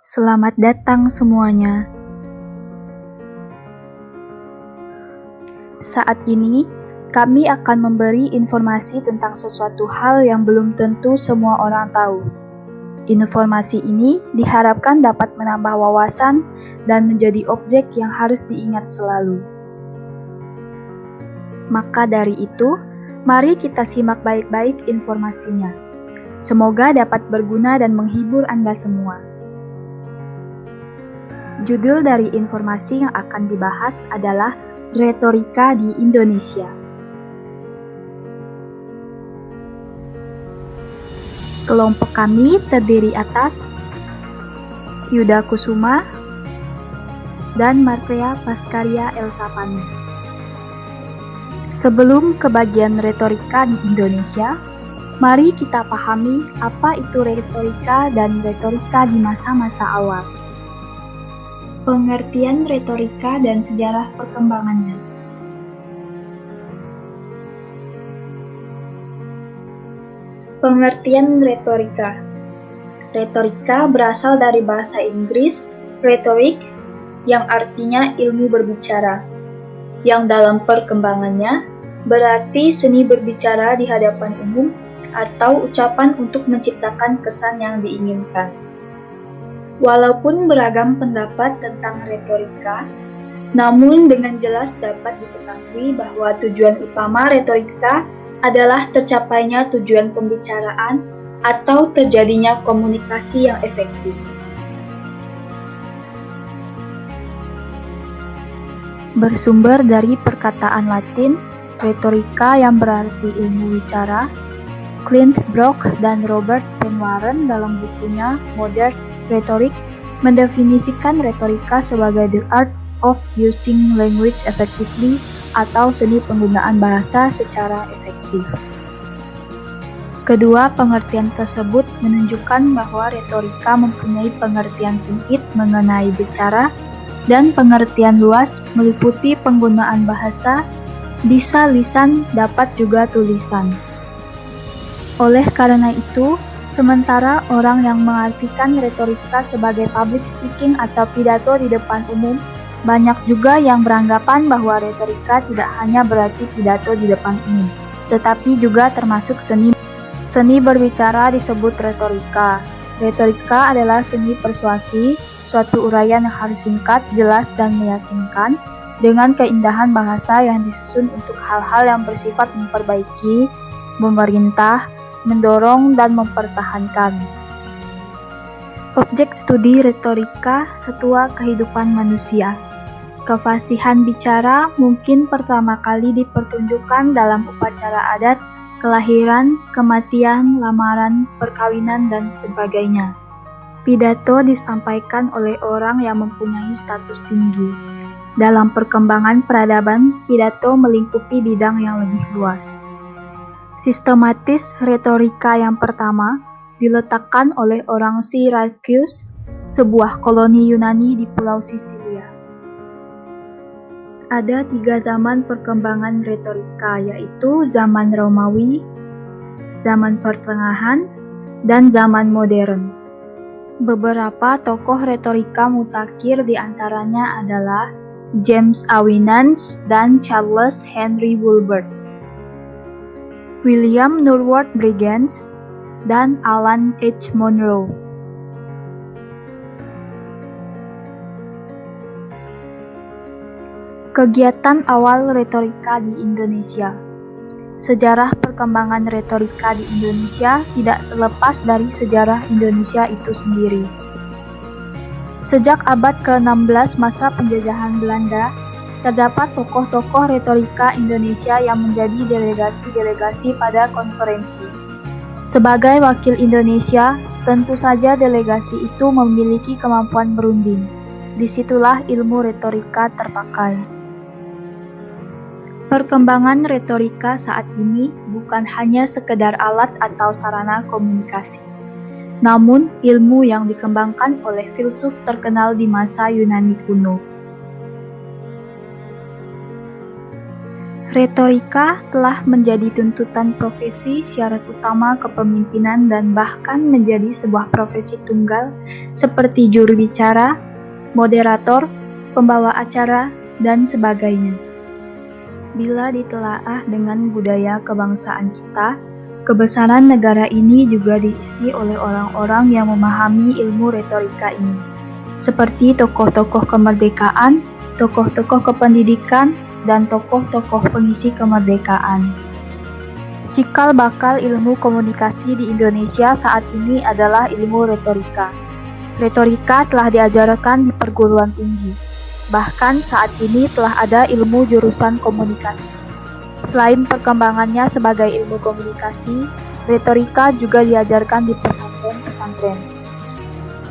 Selamat datang semuanya. Saat ini, kami akan memberi informasi tentang sesuatu hal yang belum tentu semua orang tahu. Informasi ini diharapkan dapat menambah wawasan dan menjadi objek yang harus diingat selalu. Maka dari itu, mari kita simak baik-baik informasinya. Semoga dapat berguna dan menghibur Anda semua. Judul dari informasi yang akan dibahas adalah Retorika di Indonesia. Kelompok kami terdiri atas Yuda Kusuma dan Martea Paskaria Elsapani. Sebelum ke bagian retorika di Indonesia, mari kita pahami apa itu retorika dan retorika di masa-masa awal. Pengertian retorika dan sejarah perkembangannya. Pengertian retorika. Retorika berasal dari bahasa Inggris rhetoric yang artinya ilmu berbicara, yang dalam perkembangannya berarti seni berbicara di hadapan umum atau ucapan untuk menciptakan kesan yang diinginkan. Walaupun beragam pendapat tentang retorika, namun dengan jelas dapat diketahui bahwa tujuan utama retorika adalah tercapainya tujuan pembicaraan atau terjadinya komunikasi yang efektif. Bersumber dari perkataan Latin, retorika yang berarti ilmu bicara, Clint Brock dan Robert Penn Warren dalam bukunya Modern Rhetoric mendefinisikan retorika sebagai the art of using language effectively atau seni penggunaan bahasa secara efektif. Kedua pengertian tersebut menunjukkan bahwa retorika mempunyai pengertian sempit mengenai bicara dan pengertian luas meliputi penggunaan bahasa, bisa lisan dapat juga tulisan. Oleh karena itu, sementara orang yang mengartikan retorika sebagai public speaking atau pidato di depan umum, banyak juga yang beranggapan bahwa retorika tidak hanya berarti pidato di depan umum, tetapi juga termasuk seni berbicara disebut retorika. Retorika adalah seni persuasi, suatu uraian yang harus singkat, jelas, dan meyakinkan, dengan keindahan bahasa yang disusun untuk hal-hal yang bersifat memperbaiki, memerintah, mendorong, dan mempertahankan. Objek studi retorika setua kehidupan manusia. Kefasihan bicara mungkin pertama kali dipertunjukkan dalam upacara adat, kelahiran, kematian, lamaran, perkawinan, dan sebagainya. Pidato disampaikan oleh orang yang mempunyai status tinggi. Dalam perkembangan peradaban, pidato melingkupi bidang yang lebih luas. Sistematis retorika yang pertama diletakkan oleh orang Syracuse, sebuah koloni Yunani di Pulau Sisilia. Ada 3 zaman perkembangan retorika, yaitu zaman Romawi, zaman pertengahan, dan zaman modern. Beberapa tokoh retorika mutakhir diantaranya adalah James Awenance dan Charles Henry Woolbert, William Norwood Brigance, dan Alan H. Monroe. Kegiatan awal retorika di Indonesia. Sejarah perkembangan retorika di Indonesia tidak terlepas dari sejarah Indonesia itu sendiri. Sejak abad ke-16 masa penjajahan Belanda, terdapat tokoh-tokoh retorika Indonesia yang menjadi delegasi-delegasi pada konferensi. Sebagai wakil Indonesia, tentu saja delegasi itu memiliki kemampuan berunding. Disitulah ilmu retorika terpakai. Perkembangan retorika saat ini bukan hanya sekedar alat atau sarana komunikasi, namun ilmu yang dikembangkan oleh filsuf terkenal di masa Yunani kuno. Retorika telah menjadi tuntutan profesi syarat utama kepemimpinan dan bahkan menjadi sebuah profesi tunggal seperti juru bicara, moderator, pembawa acara, dan sebagainya. Bila ditelaah dengan budaya kebangsaan kita, kebesaran negara ini juga diisi oleh orang-orang yang memahami ilmu retorika ini, seperti tokoh-tokoh kemerdekaan, tokoh-tokoh kependidikan, dan tokoh-tokoh pengisi kemerdekaan. Cikal bakal ilmu komunikasi di Indonesia saat ini adalah ilmu retorika. Retorika telah diajarkan di perguruan tinggi. Bahkan saat ini telah ada ilmu jurusan komunikasi. Selain perkembangannya sebagai ilmu komunikasi, retorika juga diajarkan di pesantren-pesantren.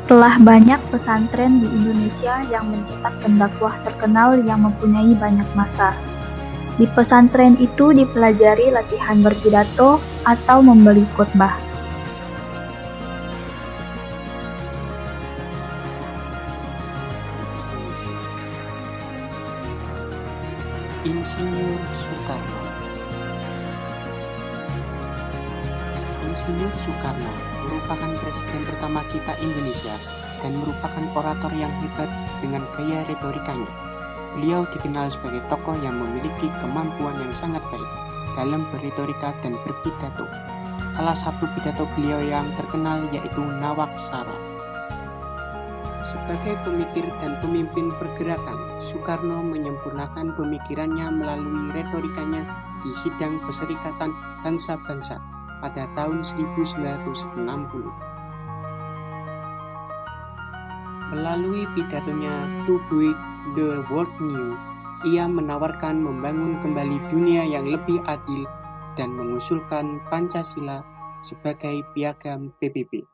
Telah banyak pesantren di Indonesia yang mencetak pendakwah terkenal yang mempunyai banyak massa. Di pesantren itu dipelajari latihan berpidato atau memberi khotbah. Insinyur Soekarno. Insinyur Soekarno merupakan presiden pertama kita Indonesia dan merupakan orator yang hebat dengan gaya retorikanya. Beliau dikenal sebagai tokoh yang memiliki kemampuan yang sangat baik dalam berretorika dan berpidato. Salah satu pidato beliau yang terkenal yaitu Nawak Sara. Sebagai pemikir dan pemimpin pergerakan, Soekarno menyempurnakan pemikirannya melalui retorikanya di Sidang Perserikatan Bangsa-Bangsa pada tahun 1960. Melalui pidatonya To Build the World New, ia menawarkan membangun kembali dunia yang lebih adil dan mengusulkan Pancasila sebagai piagam PBB.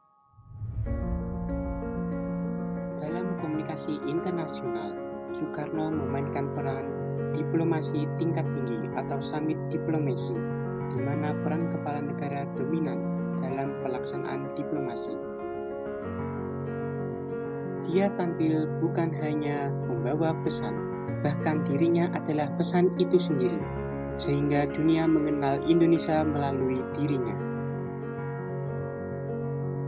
Dalam komunikasi internasional, Soekarno memainkan peran diplomasi tingkat tinggi atau summit diplomasi, di mana peran kepala negara dominan dalam pelaksanaan diplomasi. Dia tampil bukan hanya membawa pesan, bahkan dirinya adalah pesan itu sendiri, sehingga dunia mengenal Indonesia melalui dirinya.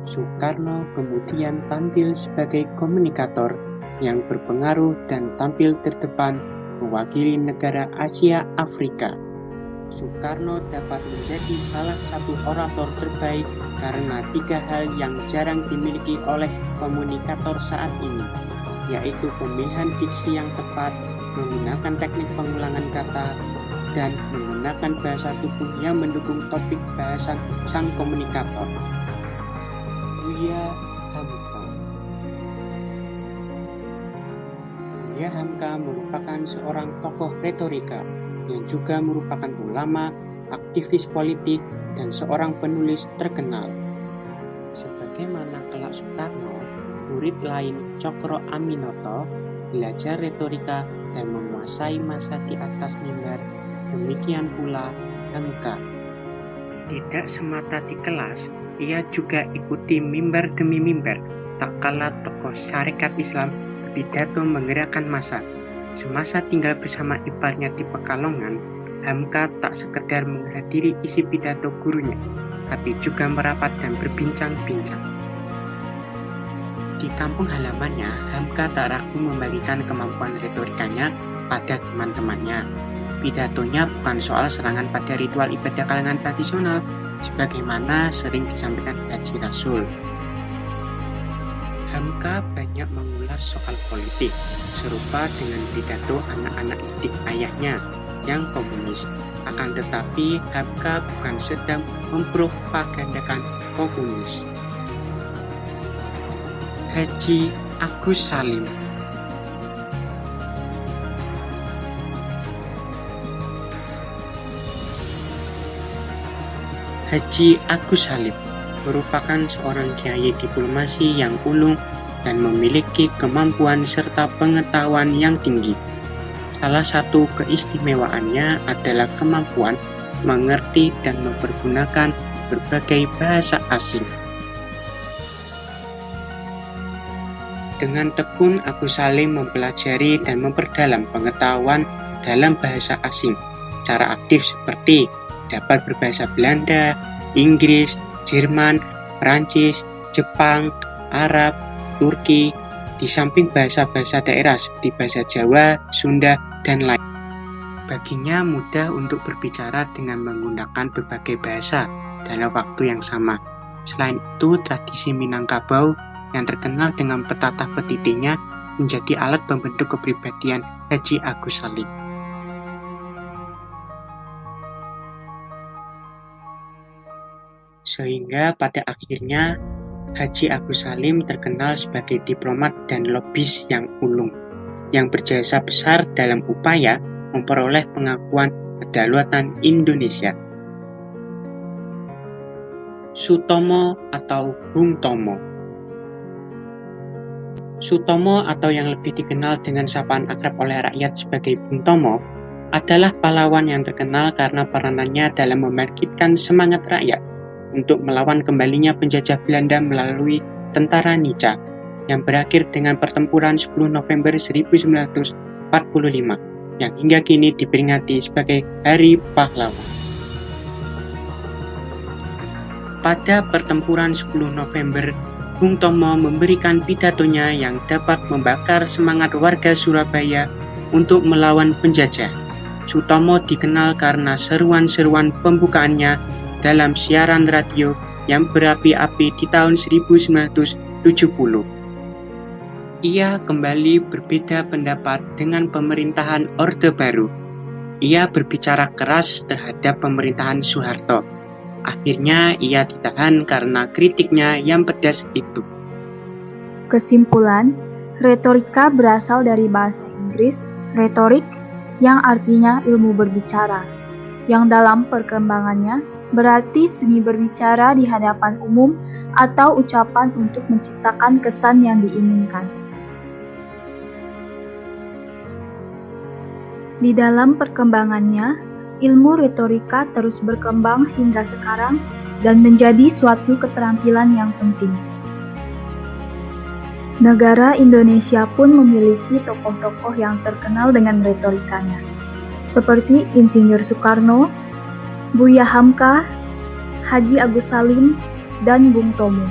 Soekarno kemudian tampil sebagai komunikator yang berpengaruh dan tampil terdepan mewakili negara Asia Afrika. Soekarno dapat menjadi salah satu orator terbaik karena 3 hal yang jarang dimiliki oleh komunikator saat ini, yaitu pemilihan diksi yang tepat, menggunakan teknik pengulangan kata, dan menggunakan bahasa tubuh yang mendukung topik bahasan sang komunikator. Buya Hamka. Buya Hamka merupakan seorang tokoh retorika yang juga merupakan ulama, aktivis politik, dan seorang penulis terkenal. Sebagaimana kelak Soekarno, murid lain Cokro Aminoto belajar retorika dan menguasai masa di atas mimbar. Demikian pula Hamka. Tidak semata di kelas, ia juga ikuti mimbar demi mimbar, tak kalah tokoh syarikat Islam berpidato menggerakkan massa. Semasa tinggal bersama iparnya di Pekalongan, Hamka tak sekedar menghadiri isi pidato gurunya, tapi juga merapat dan berbincang-bincang. Di kampung halamannya, Hamka tak ragu membagikan kemampuan retorikanya pada teman-temannya. Pidatonya bukan soal serangan pada ritual ibadah kalangan tradisional, sebagaimana sering disampaikan Haji Rasul. Hamka banyak mengulas soal politik, serupa dengan pidato anak-anak didik ayahnya yang komunis. Akan tetapi, Hamka bukan sedang mempropagandakan komunis. Haji Agus Salim. Haji Agus Salim merupakan seorang kiai diplomasi yang ulung dan memiliki kemampuan serta pengetahuan yang tinggi. Salah satu keistimewaannya adalah kemampuan mengerti dan mempergunakan berbagai bahasa asing. Dengan tekun, Agus Salim mempelajari dan memperdalam pengetahuan dalam bahasa asing. secara aktif seperti dapat berbahasa Belanda, Inggris, Jerman, Perancis, Jepang, Arab, Turki, di samping bahasa-bahasa daerah seperti bahasa Jawa, Sunda, dan lain. Baginya mudah untuk berbicara dengan menggunakan berbagai bahasa dalam waktu yang sama. Selain itu, tradisi Minangkabau yang terkenal dengan petatah petitinya menjadi alat pembentuk kepribadian Haji Agus Salim. Sehingga pada akhirnya Haji Agus Salim terkenal sebagai diplomat dan lobis yang ulung, yang berjasa besar dalam upaya memperoleh pengakuan kedaulatan Indonesia. Sutomo atau Bung Tomo. Sutomo atau yang lebih dikenal dengan sapaan akrab oleh rakyat sebagai Bung Tomo adalah pahlawan yang terkenal karena peranannya dalam membangkitkan semangat rakyat untuk melawan kembalinya penjajah Belanda melalui Tentara Nica yang berakhir dengan pertempuran 10 November 1945 yang hingga kini diperingati sebagai Hari Pahlawan. Pada pertempuran 10 November, Bung Tomo memberikan pidatonya yang dapat membakar semangat warga Surabaya untuk melawan penjajah. Sutomo dikenal karena seruan-seruan pembukaannya dalam siaran radio yang berapi-api di tahun 1970. Ia kembali berbeda pendapat dengan pemerintahan Orde Baru. Ia berbicara keras terhadap pemerintahan Soeharto. Akhirnya ia ditahan karena kritiknya yang pedas itu. Kesimpulan, retorika berasal dari bahasa Inggris, retorik, yang artinya ilmu berbicara, yang dalam perkembangannya berarti seni berbicara di hadapan umum atau ucapan untuk menciptakan kesan yang diinginkan. Di dalam perkembangannya, ilmu retorika terus berkembang hingga sekarang dan menjadi suatu keterampilan yang penting. Negara Indonesia pun memiliki tokoh-tokoh yang terkenal dengan retorikanya, seperti Insinyur Soekarno, Buya Hamka, Haji Agus Salim, dan Bung Tomo.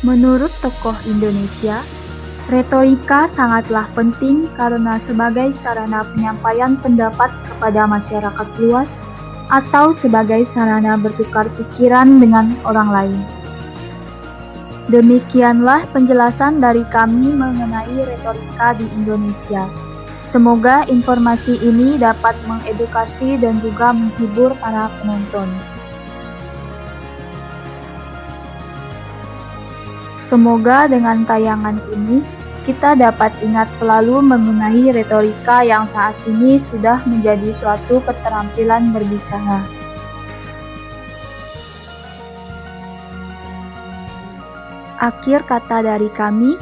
Menurut tokoh Indonesia, retorika sangatlah penting karena sebagai sarana penyampaian pendapat kepada masyarakat luas atau sebagai sarana bertukar pikiran dengan orang lain. Demikianlah penjelasan dari kami mengenai retorika di Indonesia. Semoga informasi ini dapat mengedukasi dan juga menghibur para penonton. Semoga dengan tayangan ini, kita dapat ingat selalu mengenai retorika yang saat ini sudah menjadi suatu keterampilan berbicara. Akhir kata dari kami,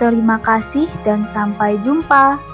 terima kasih dan sampai jumpa.